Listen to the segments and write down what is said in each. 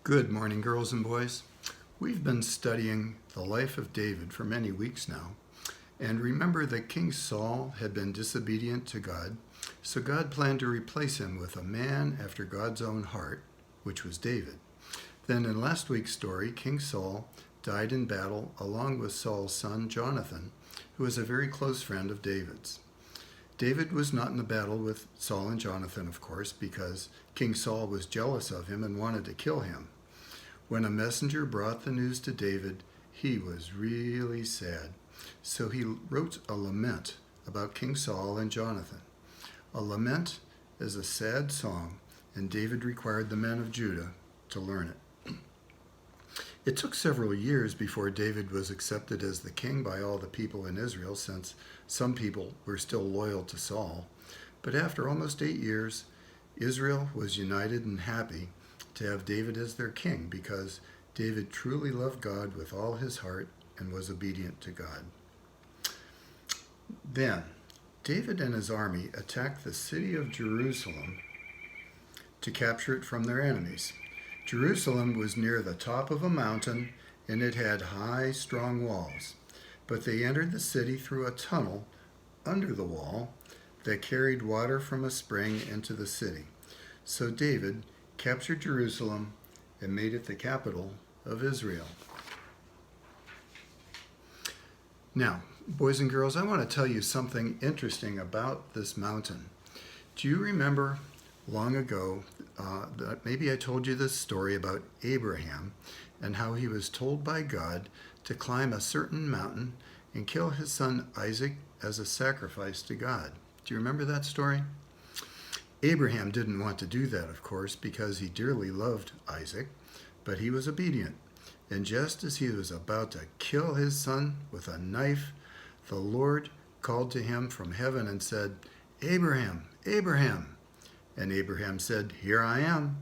Good morning, girls and boys. We've been studying the life of David for many weeks now, and remember that King Saul had been disobedient to God, so God planned to replace him with a man after God's own heart, which was David. Then in last week's story, King Saul died in battle along with Saul's son Jonathan, who was a very close friend of David's. David was not in the battle with Saul and Jonathan, of course, because King Saul was jealous of him and wanted to kill him. When a messenger brought the news to David, he was really sad. So he wrote a lament about King Saul and Jonathan. A lament is a sad song, and David required the men of Judah to learn it. It took several years before David was accepted as the king by all the people in Israel, since some people were still loyal to Saul. But after almost 8 years, Israel was united and happy to have David as their king, because David truly loved God with all his heart and was obedient to God. Then, David and his army attacked the city of Jerusalem to capture it from their enemies. Jerusalem was near the top of a mountain, and it had high, strong walls. But they entered the city through a tunnel under the wall that carried water from a spring into the city. So David captured Jerusalem and made it the capital of Israel. Now, boys and girls, I want to tell you something interesting about this mountain. Do you remember long ago, maybe I told you this story about Abraham and how he was told by God to climb a certain mountain and kill his son Isaac as a sacrifice to God. Do you remember that story? Abraham didn't want to do that, of course, because he dearly loved Isaac, but he was obedient. And just as he was about to kill his son with a knife, the Lord called to him from heaven and said, "Abraham, Abraham." And Abraham said, "Here I am."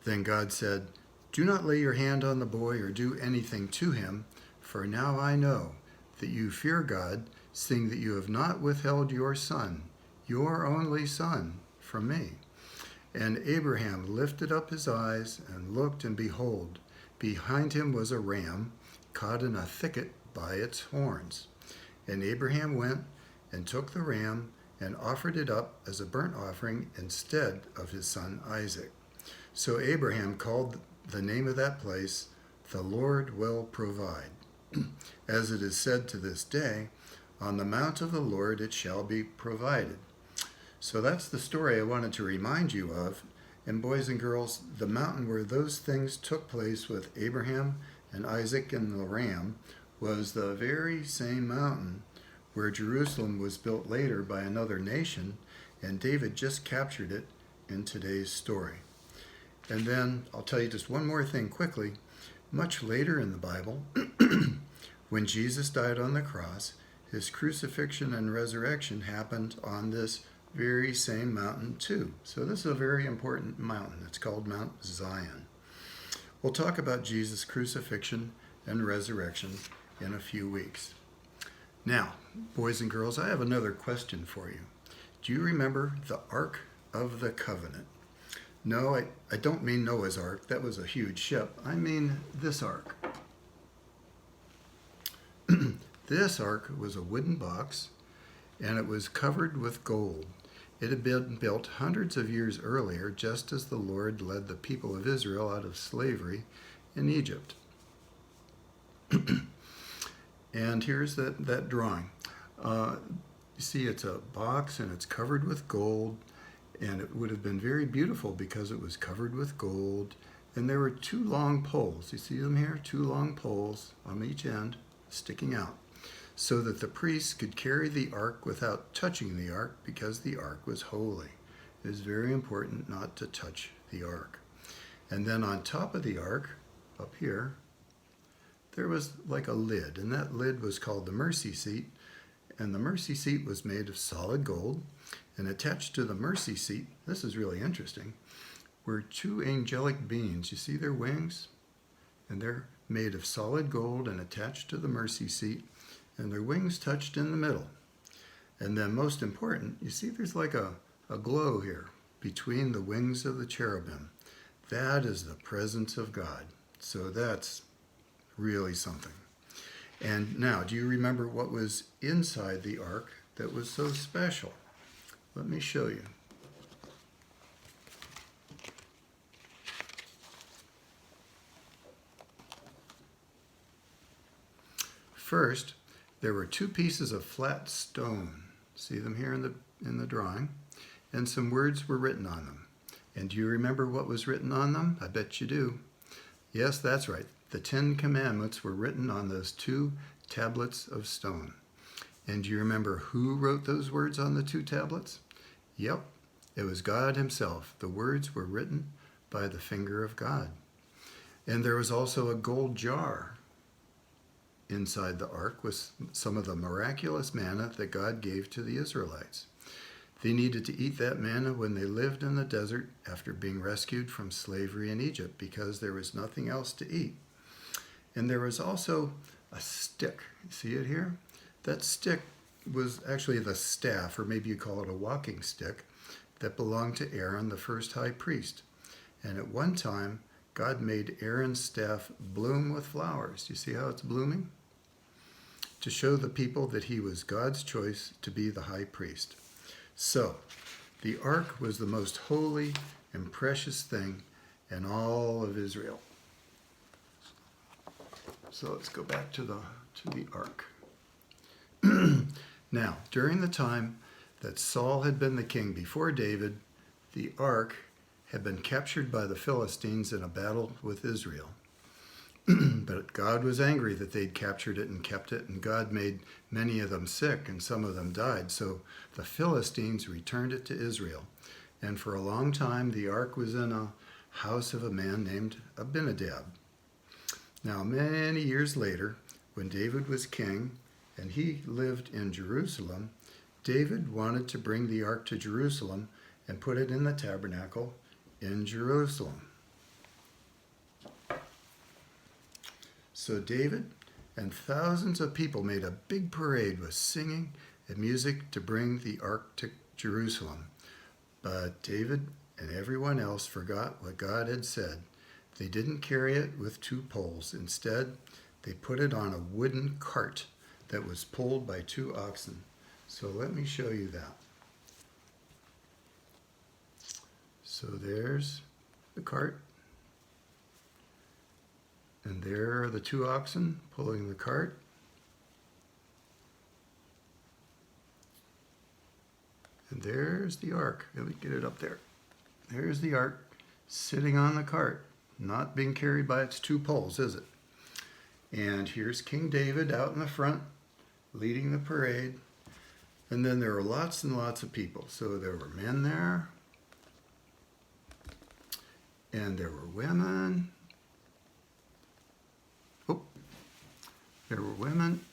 Then God said, "Do not lay your hand on the boy or do anything to him, for now I know that you fear God, seeing that you have not withheld your son, your only son, from me." And Abraham lifted up his eyes and looked, and behold, behind him was a ram caught in a thicket by its horns. And Abraham went and took the ram and offered it up as a burnt offering instead of his son Isaac. So Abraham called the name of that place, "The Lord will provide." As it is said to this day, "On the mount of the Lord it shall be provided." So that's the story I wanted to remind you of. And boys and girls, the mountain where those things took place with Abraham and Isaac and the ram was the very same mountain where Jerusalem was built later by another nation, and David just captured it in today's story. And then I'll tell you just one more thing quickly. Much later in the Bible, when Jesus died on the cross, his crucifixion and resurrection happened on this very same mountain too. So this is a very important mountain. It's called Mount Zion. We'll talk about Jesus' crucifixion and resurrection in a few weeks. Now, boys and girls, I have another question for you. Do you remember the Ark of the Covenant? No, I don't mean Noah's Ark. That was a huge ship. I mean this ark. This ark was a wooden box, and it was covered with gold. It had been built hundreds of years earlier, just as the Lord led the people of Israel out of slavery in Egypt. And here's that drawing. You see, it's a box and it's covered with gold, and it would have been very beautiful because it was covered with gold. And there were 2 long poles. You see them here? 2 long poles on each end sticking out, so that the priests could carry the ark without touching the ark, because the ark was holy. It is very important not to touch the ark. And then on top of the ark, up here, there was like a lid, and that lid was called the mercy seat. And the mercy seat was made of solid gold, and attached to the mercy seat, this is really interesting, were 2 angelic beings. You see their wings? And they're made of solid gold and attached to the mercy seat, and their wings touched in the middle. And then most important, you see there's like a glow here between the wings of the cherubim. That is the presence of God. So that's really something. And now, do you remember what was inside the ark that was so special? Let me show you. First, there were two pieces of flat stone. See them here in the drawing? And some words were written on them. And do you remember what was written on them? I bet you do. Yes, that's right. The 10 Commandments were written on those two tablets of stone. And do you remember who wrote those words on the two tablets? Yep, it was God himself. The words were written by the finger of God. And there was also a gold jar inside the ark with some of the miraculous manna that God gave to the Israelites. They needed to eat that manna when they lived in the desert after being rescued from slavery in Egypt because there was nothing else to eat. And there was also a stick. You see it here? That stick was actually the staff, or maybe you call it a walking stick, that belonged to Aaron, the first high priest. And at one time, God made Aaron's staff bloom with flowers. Do you see how it's blooming? To show the people that he was God's choice to be the high priest. So, the ark was the most holy and precious thing in all of Israel. So let's go back to the ark. Now, during the time that Saul had been the king before David, the ark had been captured by the Philistines in a battle with Israel. But God was angry that they'd captured it and kept it, and God made many of them sick, and some of them died. So the Philistines returned it to Israel. And for a long time, the ark was in a house of a man named Abinadab. Now, many years later, when David was king, and he lived in Jerusalem, David wanted to bring the ark to Jerusalem and put it in the tabernacle in Jerusalem. So David and thousands of people made a big parade with singing and music to bring the ark to Jerusalem. But David and everyone else forgot what God had said. They didn't carry it with two poles. Instead, they put it on a wooden cart that was pulled by two oxen. So let me show you that. So there's the cart. And there are the two oxen pulling the cart. And there's the ark. Let me get it up there. There's the ark sitting on the cart, not being carried by its two poles, is it? And here's King David out in the front, leading the parade. And then there were lots and lots of people. So there were men there. And there were women. Oh, there were women.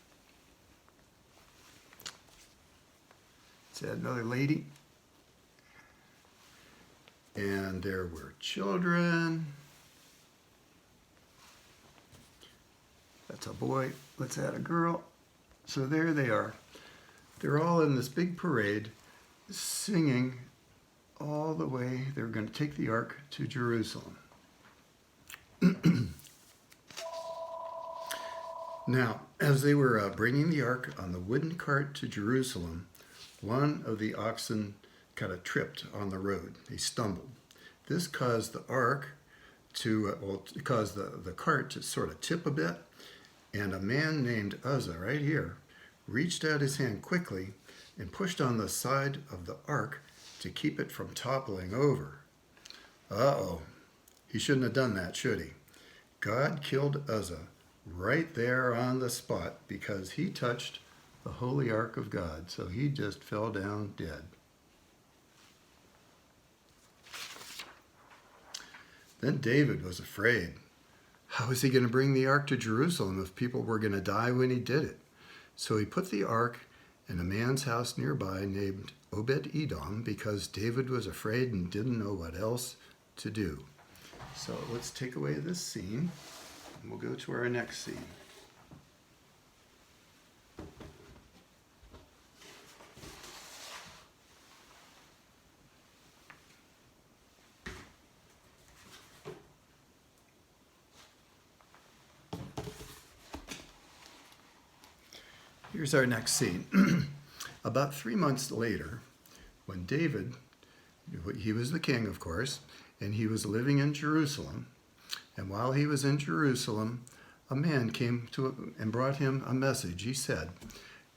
Let's add another lady. And there were children. That's a boy. Let's add a girl. So there they are. They're all in this big parade singing all the way. They're going to take the ark to Jerusalem. Now, as they were bringing the ark on the wooden cart to Jerusalem, one of the oxen kind of tripped on the road. He stumbled. This caused the ark to, caused the cart to sort of tip a bit, and a man named Uzzah, right here, reached out his hand quickly and pushed on the side of the ark to keep it from toppling over. Uh-oh. He shouldn't have done that, should he? God killed Uzzah right there on the spot because he touched the holy ark of God, so he just fell down dead. Then David was afraid. How was he going to bring the ark to Jerusalem if people were going to die when he did it? So he put the ark in a man's house nearby named Obed-Edom because David was afraid and didn't know what else to do. So let's take away this scene and we'll go to our next scene. Here's our next scene. About 3 months later, when David, he was the king, of course, and he was living in Jerusalem. And while he was in Jerusalem, a man came to and brought him a message. He said,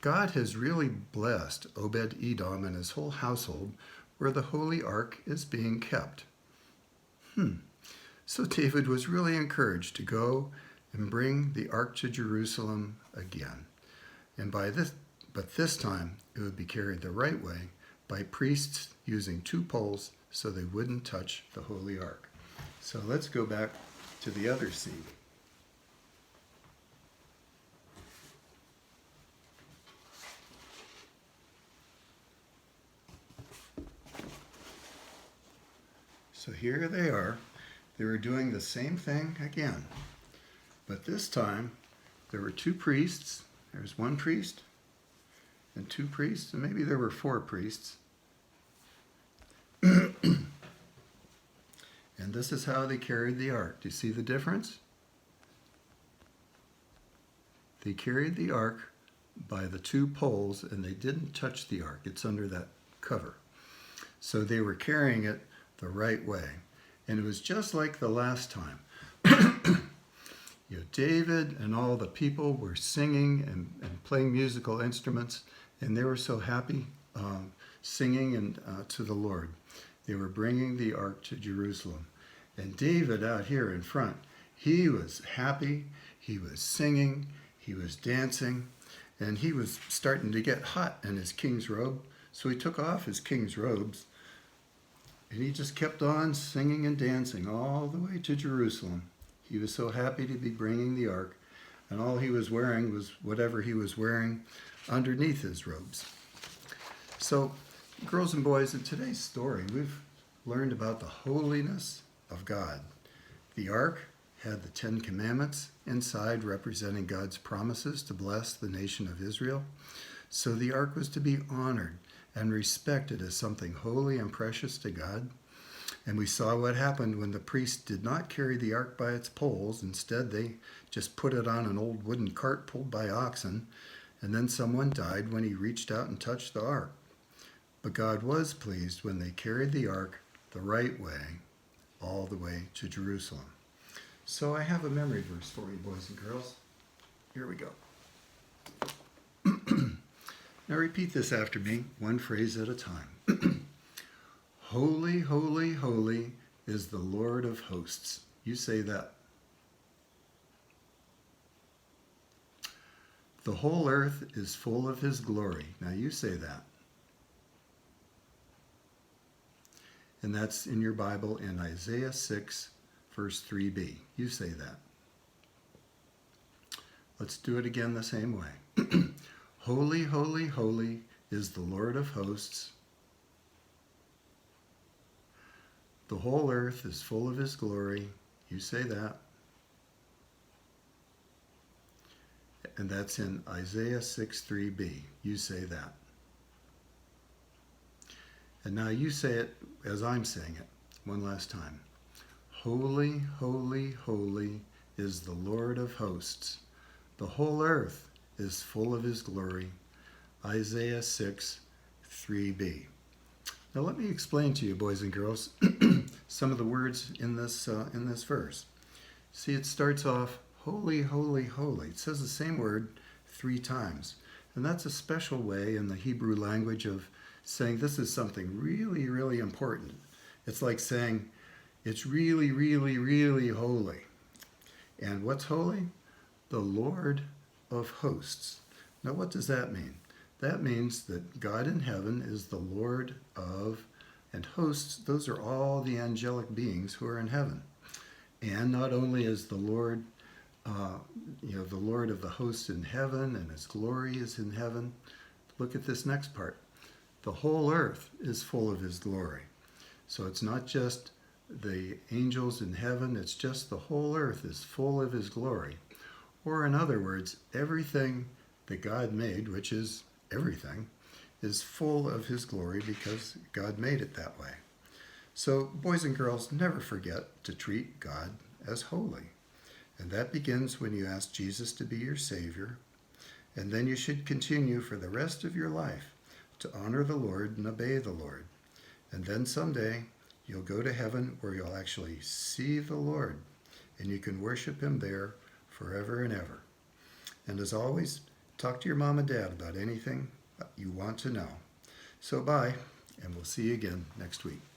God has really blessed Obed-Edom and his whole household where the holy ark is being kept. So David was really encouraged to go and bring the ark to Jerusalem again. But this time it would be carried the right way by priests using 2 poles so they wouldn't touch the holy ark. So let's go back to the other scene. So here they are. They were doing the same thing again. But this time, there were 2 priests. There was 1 priest and 2 priests, and maybe there were 4 priests. And this is how they carried the ark. Do you see the difference? They carried the ark by the 2 poles, and they didn't touch the ark. It's under that cover. So they were carrying it the right way. And it was just like the last time. David and all the people were singing and playing musical instruments, and they were so happy singing to the Lord. They were bringing the ark to Jerusalem. And David out here in front, he was happy, he was singing, he was dancing, and he was starting to get hot in his king's robe. So he took off his king's robes, and he just kept on singing and dancing all the way to Jerusalem. He was so happy to be bringing the ark, and all he was wearing was whatever he was wearing underneath his robes. So, girls and boys, in today's story, we've learned about the holiness of God. The ark had the 10 Commandments inside, representing God's promises to bless the nation of Israel. So the ark was to be honored and respected as something holy and precious to God. And we saw what happened when the priest did not carry the ark by its poles. Instead, they just put it on an old wooden cart pulled by oxen, and then someone died when he reached out and touched the ark. But God was pleased when they carried the ark the right way, all the way to Jerusalem. So I have a memory verse for you, boys and girls. Here we go. Now repeat this after me, one phrase at a time. Holy, holy, holy is the Lord of hosts. You say that. The whole earth is full of his glory. Now you say that. And that's in your Bible in Isaiah 6, verse 3b. You say that. Let's do it again the same way. Holy, holy, holy is the Lord of hosts. The whole earth is full of his glory. You say that. And that's in Isaiah 6, 3b. You say that. And now you say it as I'm saying it. One last time. Holy, holy, holy is the Lord of hosts. The whole earth is full of his glory. Isaiah 6, 3b. Now let me explain to you, boys and girls, some of the words in this verse. See, it starts off, holy, holy, holy. It says the same word 3 times. And that's a special way in the Hebrew language of saying this is something really, really important. It's like saying, it's really, really, really holy. And what's holy? The Lord of hosts. Now what does that mean? That means that God in heaven is the Lord of, and hosts, those are all the angelic beings who are in heaven. And not only is the Lord, the Lord of the hosts in heaven, and his glory is in heaven. Look at this next part. The whole earth is full of his glory. So it's not just the angels in heaven, it's just the whole earth is full of his glory. Or in other words, everything that God made, which is everything, is full of his glory because God made it that way. So boys and girls, never forget to treat God as holy. And that begins when you ask Jesus to be your Savior. And then you should continue for the rest of your life to honor the Lord and obey the Lord. And then someday you'll go to heaven where you'll actually see the Lord and you can worship him there forever and ever. And as always, talk to your mom and dad about anything you want to know. So bye, and we'll see you again next week.